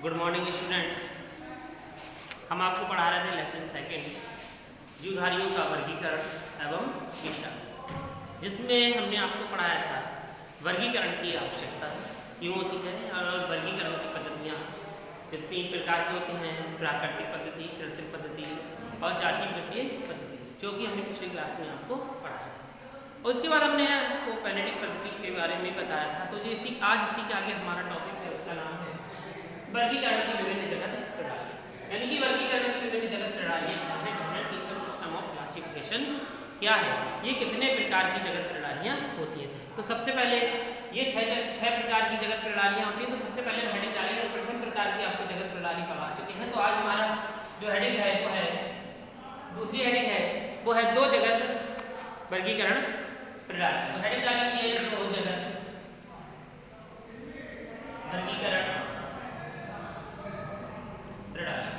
Good morning students. हम आपको पढ़ा रहे थे लेसन सेकंड जीवधारियों का वर्गीकरण एवं दिशा, जिसमें हमने आपको पढ़ाया था वर्गीकरण की आवश्यकता क्यों होती है और वर्गीकरण की पद्धतियाँ तीन प्रकार की होती हैं: प्राकृतिक पद्धति, कृत्रिम पद्धति और जाति वृत्तीय पद्धति, जो कि हमने पिछली क्लास में आपको पढ़ाया। और उसके बाद हमने आपको पैलेटिक पद्धति के बारे में बताया था। तो आज इसी के आगे हमारा टॉपिक है, उसका नाम है वर्गीकरण की विभिन्न जगत प्रणाली, यानी कि वर्गीकरण की विभिन्न जगत प्रणालियाँ सिस्टम ऑफ क्लासिफिकेशन क्या है, ये कितने प्रकार की जगत प्रणालियाँ होती हैं। तो सबसे पहले ये छह प्रकार की जगत प्रणालियाँ होती हैं। तो सबसे पहले हेडिंग डालेंगे, प्रथम प्रकार की आपको जगत प्रणाली पढ़ा चुके हैं। तो आज हमारा जो हेडिंग है वो है, दूसरी हेडिंग है वो है दो जगत वर्गीकरण प्रणाली। तो हेडिंग डालेंगे दो जगत वर्गीकरण प्रणाली,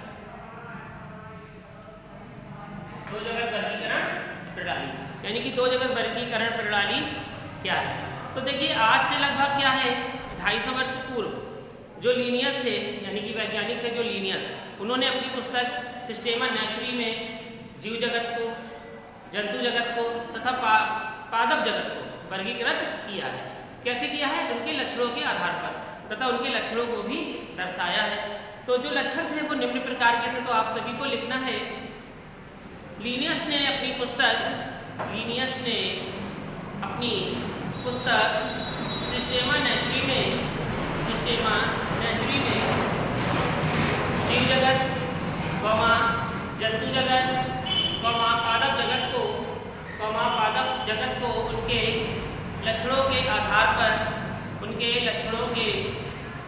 दो जगत वर्गीकरण प्रणाली, यानी कि दो जगत वर्गीकरण प्रणाली क्या है। तो देखिए, आज से लगभग क्या है 250 वर्ष पूर्व जो लीनियस थे, यानी कि वैज्ञानिक थे जो लीनियस, उन्होंने अपनी पुस्तक सिस्टेमा नेचुरी में जीव जगत को, जंतु जगत को तथा पादप जगत को वर्गीकृत किया है। कैसे किया है? उनके लक्षणों के आधार पर तथा उनके लक्षणों को भी दर्शाया है। तो जो लक्षण थे वो निम्न प्रकार के थे, तो आप सभी को लिखना है। लीनियस ने अपनी पुस्तक सिस्टेमा नेचुरी में जीव जगत, जंतु जगत, पादप जगत को उनके लक्षणों के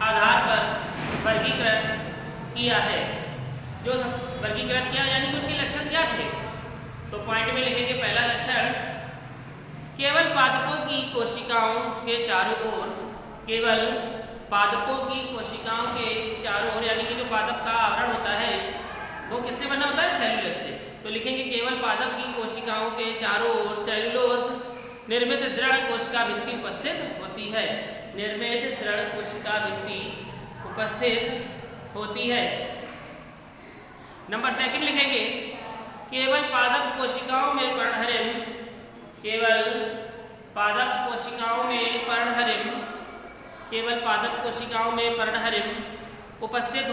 आधार पर वर्गीकृत किया है। जो वर्गीकृत किया यानी कि उनके लक्षण क्या थे, तो पॉइंट में लिखेंगे। पहला लक्षण, केवल पादपों की कोशिकाओं के चारों ओर, यानी कि जो पादप का आवरण होता है वो किससे बना होता है? सेल्यूलोज से। तो लिखेंगे केवल पादप की कोशिकाओं के चारों ओर सेल्यूलोज निर्मित दृढ़ कोशिका भित्ति उपस्थित होती है। नंबर सेकंड लिखेंगे, केवल पादप कोशिकाओं में पर्णहरिम उपस्थित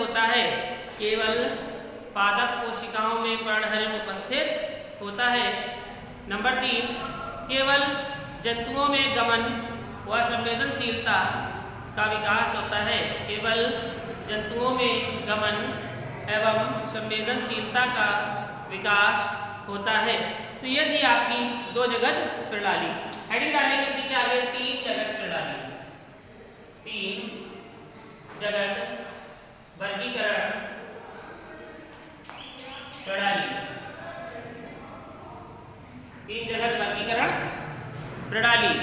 होता है। नंबर 3, केवल जंतुओं में गमन व संवेदनशीलता का विकास होता है। एवं संवेदनशीलता का विकास होता है। तो ये थी आपकी दो जगत प्रणाली। हेडिंग डालेंगे इसी के आगे तीन जगत वर्गीकरण प्रणाली। तीन जगत वर्गीकरण प्रणाली।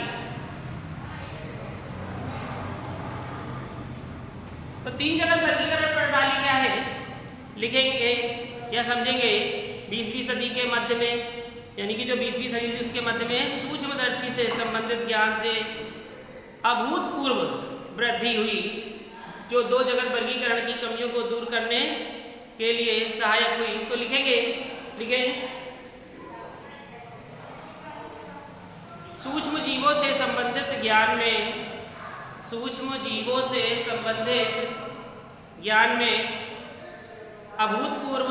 तो तीन जगत वर्गीकरण प्रणाली क्या है लिखेंगे या समझेंगे। 20वीं सदी के मध्य में, यानी कि जो 20वीं सदी थी उसके मध्य में सूक्ष्मदर्शी से संबंधित ज्ञान से अभूतपूर्व वृद्धि हुई, जो दो जगत वर्गीकरण की कमियों को दूर करने के लिए सहायक हुई। तो लिखें सूक्ष्म जीवों से संबंधित ज्ञान में अभूतपूर्व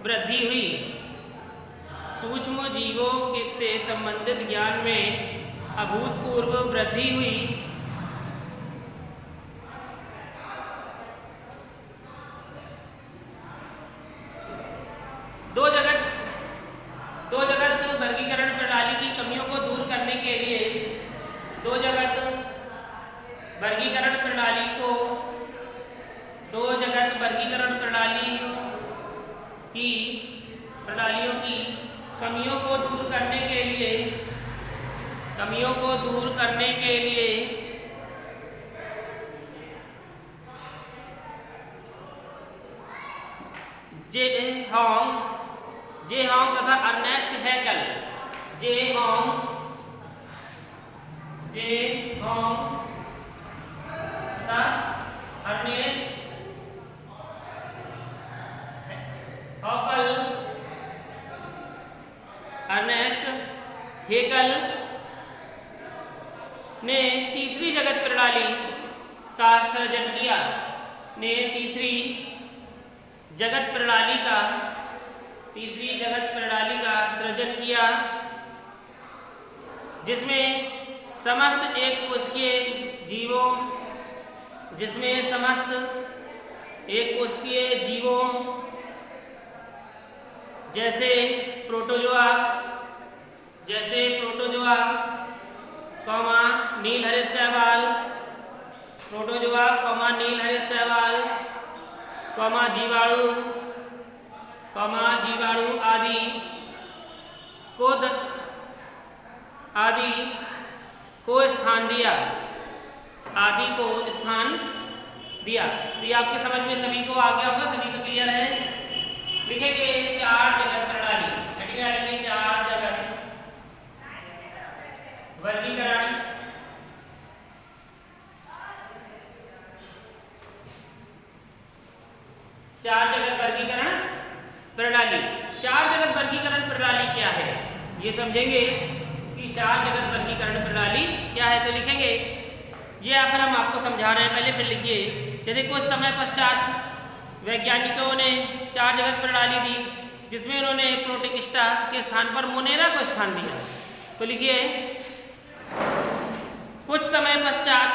वृद्धि हुई। सूक्ष्म जीवों से संबंधित ज्ञान में अभूतपूर्व वृद्धि हुई। दो जगत वर्गीकरण प्रणाली की कमियों को दूर करने के लिए दो जगत वर्गीकरण प्रणालियों की कमियों को दूर करने के लिए जे हॉन्ग तथा अर्नेस्ट हैकेल होमोंग तथा अर्नेस्ट हेकल ने तीसरी जगत प्रणाली का सृजन किया। तीसरी जगत प्रणाली का सृजन किया, जिसमें समस्त एक कोशिकीय जीवों जैसे प्रोटोजोआ नील हरित शैवाल, जीवाणु आदि को स्थान दिया। तो ये आपके समझ में सभी को आ गया होगा, सभी को क्लियर है। लिखेंगे 4 जगत प्रणाली, 4 जगत वर्गीकरण प्रणाली। 4 जगत वर्गीकरण प्रणाली क्या है ये समझेंगे कि 4 जगत वर्गीकरण प्रणाली क्या है। तो लिखेंगे, ये यहाँ पर हम आपको समझा रहे हैं, पहले फिर लिखिए। यदि कुछ समय पश्चात वैज्ञानिकों ने 4 जगत प्रणाली दी, जिसमें उन्होंने प्रोटिस्टा के स्थान पर मोनेरा को स्थान दिया। तो लिखिए, कुछ समय पश्चात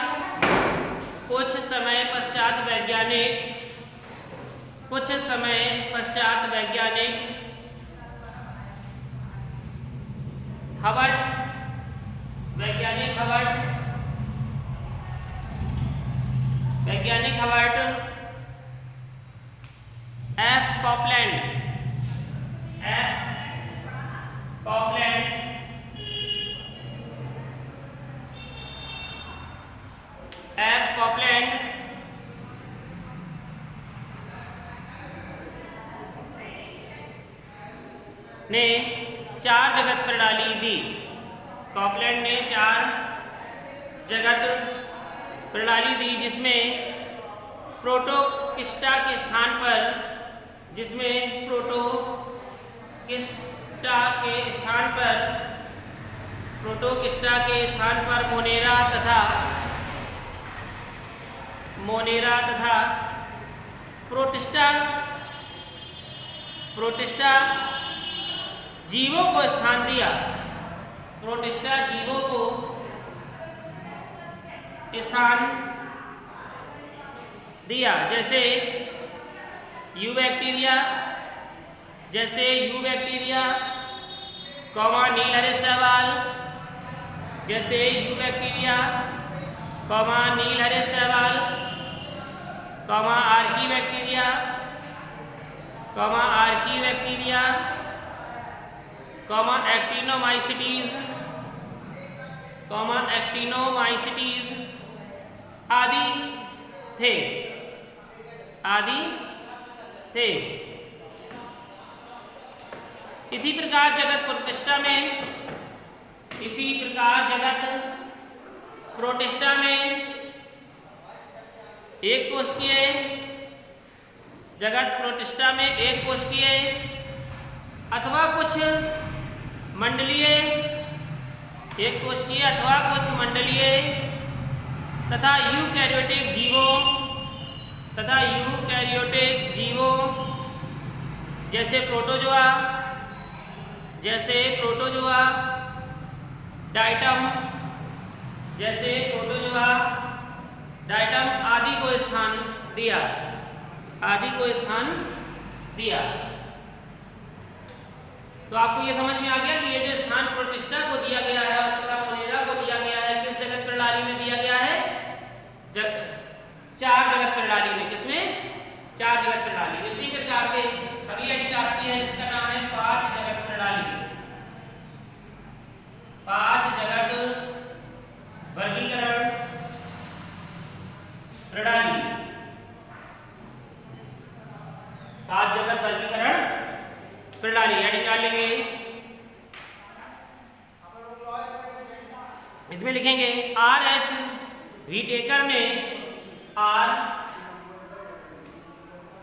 वैज्ञानिक हवर्ट एफ कॉपलैंड ने 4 जगत प्रणाली दी। कॉपलैंड ने 4 जगत प्रणाली दी, जिसमें प्रोटोकिस्टा के स्थान पर मोनेरा तथा प्रोटिस्टा जीवों को स्थान दिया। जैसे यू बैक्टीरिया, नील हरित शैवाल, आर्की बैक्टीरिया, एक्टिनोमाइसिटीज आदि थे। इसी प्रकार जगत प्रोटिस्टा में एक कोशिकीय अथवा कुछ मंडलीय तथा यूकैरियोटिक जीवों जैसे प्रोटोजोआ, डाइटम आदि को स्थान दिया। तो आपको ये समझ में आ गया कि ये जो स्थान प्रोटिस्टा को दिया गया है तथा मोनेरा को दिया गया है, किस जगत प्रणाली में दिया गया है? 4 जगत प्रणाली में। किसमें? 4 जगत प्रणाली में। इसी प्रकार से अगली हेडिंग आती है जिसका नाम है 5 जगत प्रणाली। 5 जगत वर्गीकरण प्रणाली। 5 जगत वर्गीकरण प्रणाली। हेडिंग डाल लेंगे इसमें लिखेंगे RH विटेकर ने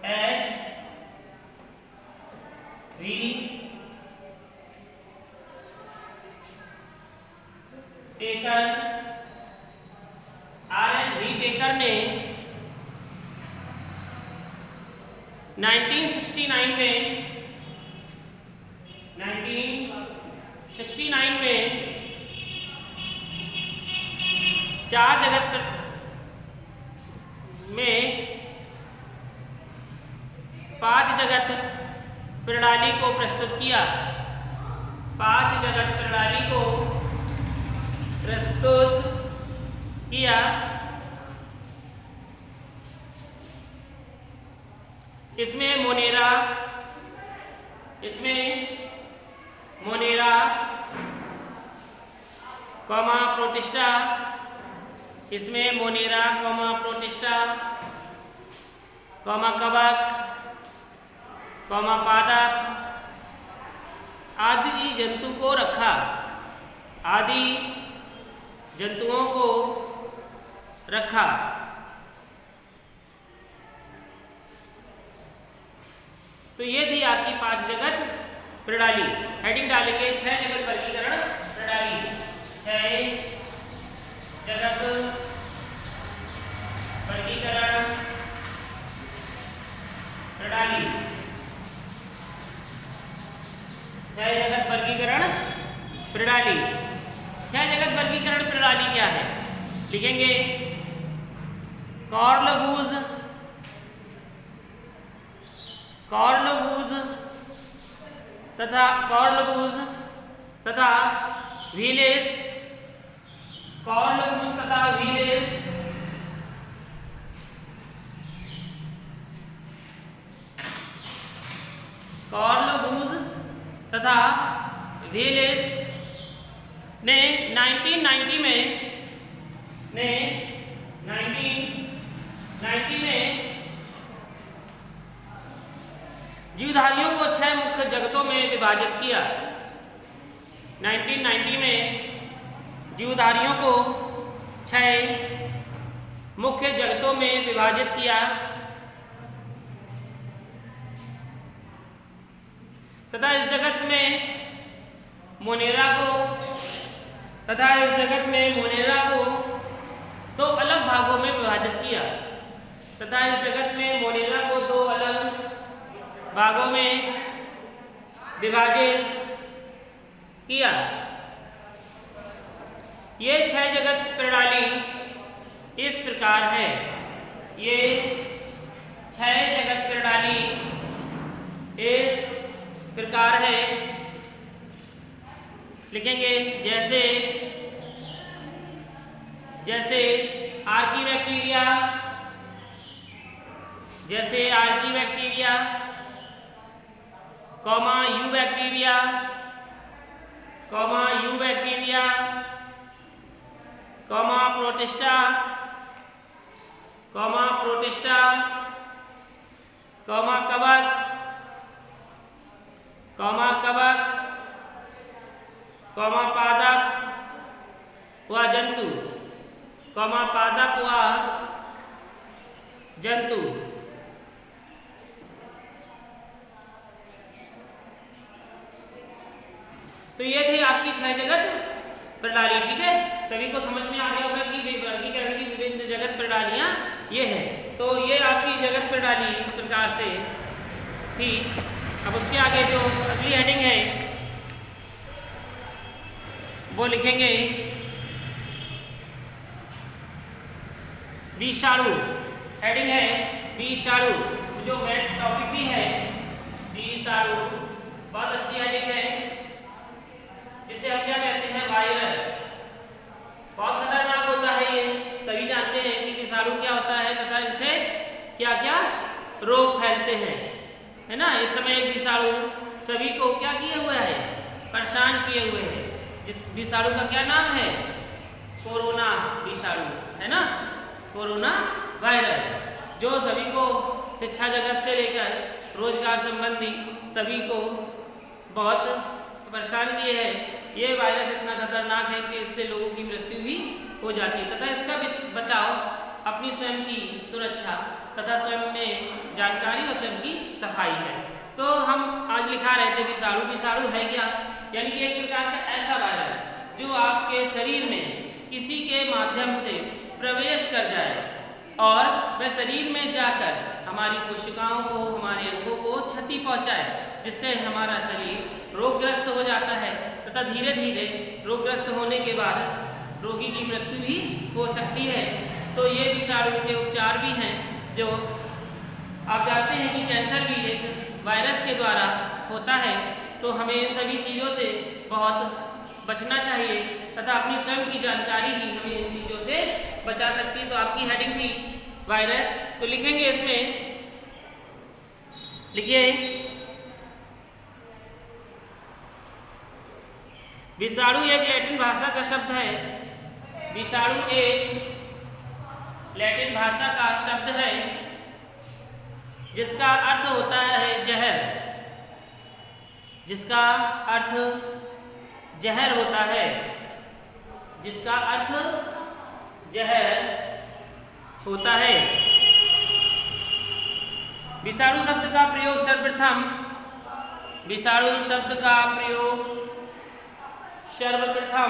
RH विटेकर ने 1969 में 4 जगत में 5 जगत प्रणाली को प्रस्तुत किया। 5 जगत प्रणाली को प्रस्तुत किया। इसमें मोनेरा कॉमा प्रोटिस्टा, इसमें मोनेरा कॉमा प्रोटिस्टा कॉमा कवक कॉमा पादप आदि जंतु को रखा। आदि जंतुओं को रखा। तो ये थी आपकी 5 जगत प्रणाली। हेडिंग डालेंगे 6 जगत वर्गीकरण प्रणाली। 6 जगत वर्गीकरण प्रणाली। 6 जगत वर्गीकरण प्रणाली। 6 जगत वर्गीकरण प्रणाली क्या है? लिखेंगे कॉर्नवूज तथा व्हीलेस। कॉर्नवूज तथा व्हीलेस ने 1990 में जीवधारियों को 6 मुख्य जगतों में विभाजित किया। 1990 में जीवधारियों को 6 मुख्य जगतों में विभाजित किया तथा इस जगत में मोनेरा को 2 अलग भागों में विभाजित किया। तथा इस जगत में मोनेरा को 2 अलग भागों में विभाजित किया। ये 6 जगत प्रणाली इस प्रकार है। ये 6 जगत प्रणाली इस प्रकार है। लिखेंगे जैसे archaebacteria, comma eubacteria, comma protista, comma कवक, कॉमा पादप व जंतु, तो ये थी आपकी 6 जगत प्रणाली। ठीक है, सभी को समझ में आ गया होगा कि वर्गीकरण की विभिन्न जगत प्रणालियां ये है। तो ये आपकी जगत प्रणाली इस प्रकार से थी। अब उसके आगे जो अगली हेडिंग है वो लिखेंगे विषाणु। हेडिंग है विषाणु, जो मेन टॉपिक भी है विषाणु। बहुत अच्छी हेडिंग है, जिसे हम क्या कहते हैं वायरस। बहुत खतरनाक होता है ये, सभी जानते हैं कि विषाणु क्या होता है तथा इनसे क्या क्या रोग फैलते हैं, है ना। इस समय एक विषाणु सभी को क्या किए हुए है, परेशान किए हुए है। जिस विषाणु का क्या नाम है? कोरोना विषाणु, है ना, कोरोना वायरस, जो सभी को शिक्षा जगत से लेकर रोजगार संबंधी सभी को बहुत परेशान किए है। ये वायरस इतना खतरनाक है कि इससे लोगों की मृत्यु हो जाती है तथा इसका बचाव अपनी स्वयं की सुरक्षा तथा स्वयं में जानकारी और स्वयं की सफाई है। तो हम आज लिखा रहे थे विषाणु। विषाणु है क्या? यानी कि एक प्रकार का ऐसा वायरस जो आपके शरीर में किसी के माध्यम से प्रवेश कर जाए और वह शरीर में जाकर हमारी कोशिकाओं को, हमारे अंगों को क्षति पहुंचाए, जिससे हमारा शरीर रोगग्रस्त हो जाता है तथा धीरे धीरे रोगग्रस्त होने के बाद रोगी की मृत्यु भी हो सकती है। तो ये विषाणु के उपचार भी हैं। जो आप जानते हैं कि कैंसर भी एक वायरस के द्वारा होता है, तो हमें इन सभी चीज़ों से बहुत बचना चाहिए तथा अपनी स्वयं की जानकारी ही हमें इन चीज़ों से बचा सकती है। तो आपकी हेडिंग थी वायरस, तो लिखेंगे इसमें, लिखिए विषाणु एक लैटिन भाषा का शब्द है। विषाणु एक लैटिन भाषा का शब्द है जिसका अर्थ होता है जहर, जिसका अर्थ जहर होता है, जिसका अर्थ जहर होता है। विषाणु शब्द का प्रयोग सर्वप्रथम, विषाणु शब्द का प्रयोग सर्वप्रथम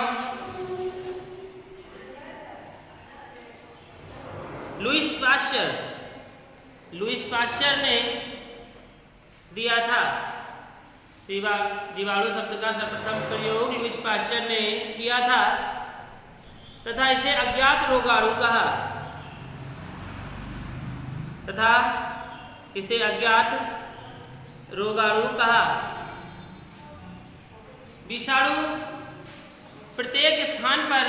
लुईस पाश्चर ने दिया था। जीवाणु शब्द का सर्वप्रथम प्रयोग लुईस पाश्चर ने किया था तथा इसे अज्ञात रोगाणु कहा, तथा इसे अज्ञात रोगाणु कहा। विषाणु प्रत्येक स्थान पर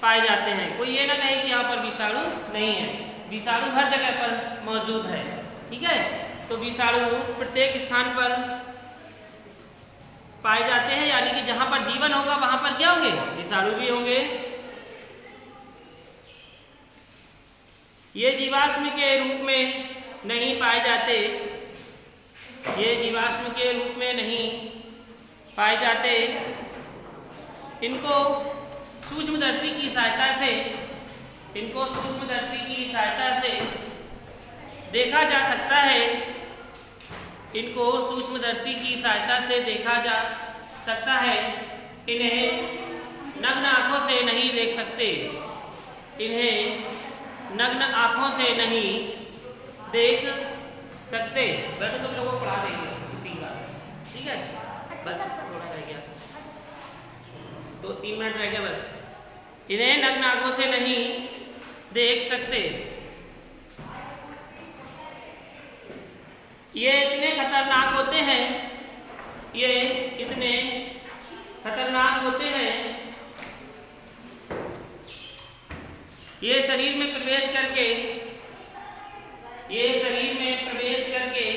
पाए जाते हैं। कोई ये ना कहे कि यहाँ पर विषाणु नहीं है, विषाणु हर जगह पर मौजूद है। ठीक है, तो विषाणु प्रत्येक स्थान पर पाए जाते हैं, यानी कि जहां पर जीवन होगा वहां पर क्या होंगे? विषाणु भी होंगे। ये जीवाश्म के रूप में नहीं पाए जाते, ये जीवाश्म के रूप में नहीं पाए जाते। इनको सूक्ष्मदर्शी की सहायता से, इनको सूक्ष्मदर्शी की सहायता से देखा जा सकता है, इनको सूक्ष्मदर्शी की सहायता से देखा जा सकता है। इन्हें नग्न आंखों से नहीं देख सकते, इन्हें नग्न आंखों से नहीं देख सकते। बैठो, तुम लोगों को पढ़ा देंगे इसी बात, ठीक है? बस थोड़ा रह गया, 2-3 मिनट रह गया बस। इन्हें नग्न आंखों से नहीं देख सकते। ये इतने खतरनाक होते हैं, ये इतने खतरनाक होते हैं, ये शरीर में प्रवेश करके, ये शरीर में प्रवेश करके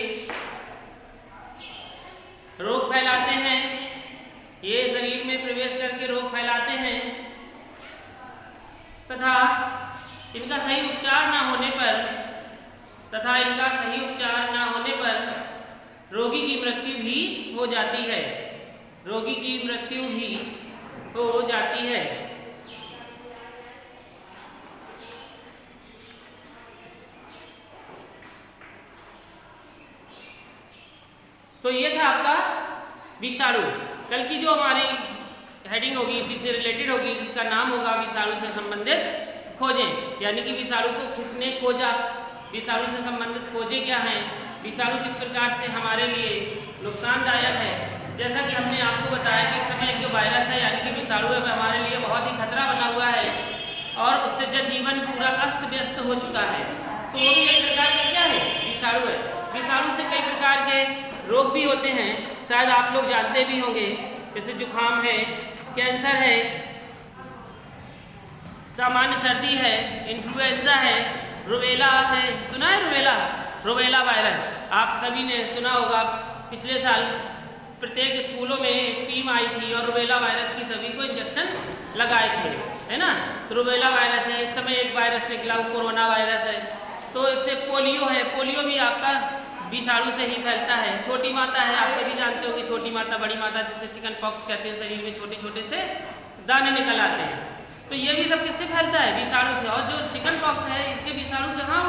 रोग फैलाते हैं, ये शरीर में प्रवेश करके रोग फैलाते हैं तथा इनका सही उपचार ना होने पर, तथा इनका सही उपचार ना होने पर रोगी की मृत्यु भी हो जाती है, रोगी की मृत्यु भी हो जाती है। तो ये था आपका विषाणु। कल की जो हमारी हेडिंग होगी इसी से रिलेटेड होगी, जिसका नाम होगा विषाणु से संबंधित खोजें, यानी कि विषाणु को किसने खोजा, विषाणु से संबंधित खोजें क्या हैं, विषाणु किस प्रकार से हमारे लिए नुकसानदायक है। जैसा कि हमने आपको बताया कि इस समय जो वायरस है यानी कि विषाणु है, वह हमारे लिए बहुत ही खतरा बना हुआ है और उससे जनजीवन पूरा अस्त व्यस्त हो चुका है। तो वो भी एक प्रकार का क्या है? विषाणु है। विषाणु से कई प्रकार के रोग भी होते हैं, शायद आप लोग जानते भी होंगे, जैसे जुकाम है, कैंसर है, सामान्य सर्दी है, इन्फ्लुएंजा है, रूबेला है। सुना है रूबेला? रूबेला वायरस आप सभी ने सुना होगा। पिछले साल प्रत्येक स्कूलों में एक टीम आई थी और रूबेला वायरस की सभी को इंजेक्शन लगाए थे, है ना? तो रूबेला वायरस है। इस समय एक वायरस निकला, वो कोरोना वायरस है। तो इससे पोलियो है, पोलियो भी आपका विषाणु से ही फैलता है। छोटी माता है, आप सभी जानते होंगे, छोटी माता, बड़ी माता, जिसे चिकन पॉक्स कहते हैं, शरीर में छोटे छोटे से दाने निकल आते हैं। तो ये भी सब किससे फैलता है? विषाणु से। और जो चिकन पॉक्स है इसके विषाणु कहाँ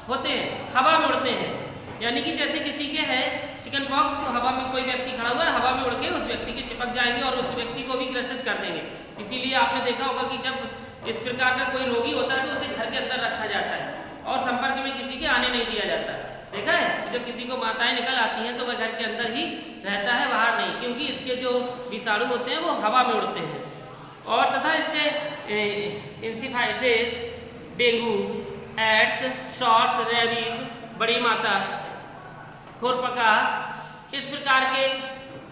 होते हैं? हवा में उड़ते हैं। यानी कि जैसे किसी के है चिकन पॉक्स, तो हवा में कोई व्यक्ति खड़ा हुआ है, हवा में उड़ के उस व्यक्ति के चिपक जाएंगे और उस व्यक्ति को भी ग्रसित कर देंगे। इसीलिए आपने देखा होगा कि जब इस प्रकार का कोई रोगी होता है तो उसे घर के अंदर रखा जाता है और संपर्क में किसी के आने नहीं दिया जाता। देखा है, जब किसी को माताएं निकल आती हैं तो वह घर के अंदर ही रहता है, बाहर नहीं, क्योंकि इसके जो विषाणु होते हैं वो हवा में उड़ते हैं। और तथा इससे इंसेफेलाइटिस, डेंगू, एड्स, शॉर्ट्स, रेबीज, बड़ी माता, खुरपका, इस प्रकार के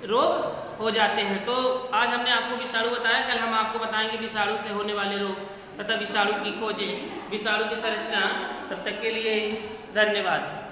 रोग हो जाते हैं। तो आज हमने आपको विषाणु बताया, कल हम आपको बताएंगे विषाणु से होने वाले रोग तथा विषाणु की खोजें, विषाणु की संरचना। तब तक के लिए धन्यवाद।